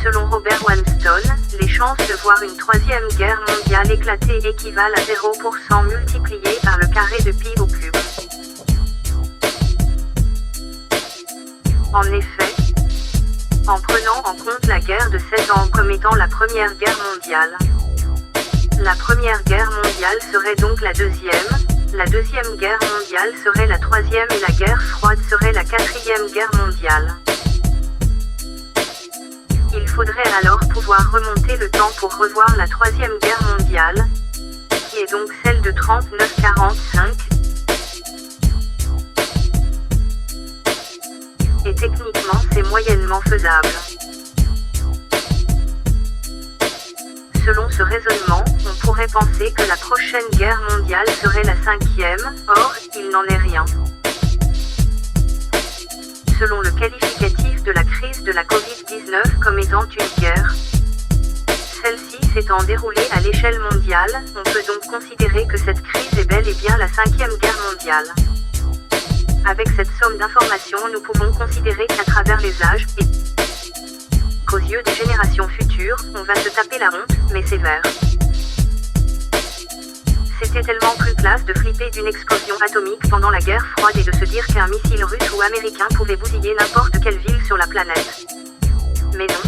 Selon Robert Wanston, les chances de voir une troisième guerre mondiale éclater équivalent à 0% multiplié par le carré de pi au cube. En effet, en prenant en compte la guerre de 16 ans comme étant la Première Guerre mondiale, la Première Guerre mondiale serait donc la deuxième, la Deuxième Guerre mondiale serait la troisième et la guerre froide serait la quatrième guerre mondiale. Il faudrait alors pouvoir remonter le temps pour revoir la Troisième Guerre mondiale, qui est donc celle de 39-45, et techniquement c'est moyennement faisable. Selon ce raisonnement, on pourrait penser que la prochaine guerre mondiale serait la cinquième, or, il n'en est rien. Selon le qualificatif de la crise de la Covid-19 comme étant une guerre, celle-ci s'étant déroulée à l'échelle mondiale, on peut donc considérer que cette crise est bel et bien la cinquième guerre mondiale. Avec cette somme d'informations, nous pouvons considérer qu'à travers les âges, et qu'aux yeux des générations futures, on va se taper la honte, mais sévère. C'était tellement plus classe de flipper d'une explosion atomique pendant la guerre froide et de se dire qu'un missile russe ou américain pouvait bousiller n'importe quelle ville sur la planète. Mais non.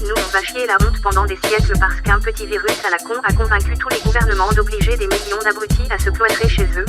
Nous on va chier la honte pendant des siècles parce qu'un petit virus à la con a convaincu tous les gouvernements d'obliger des millions d'abrutis à se cloîtrer chez eux.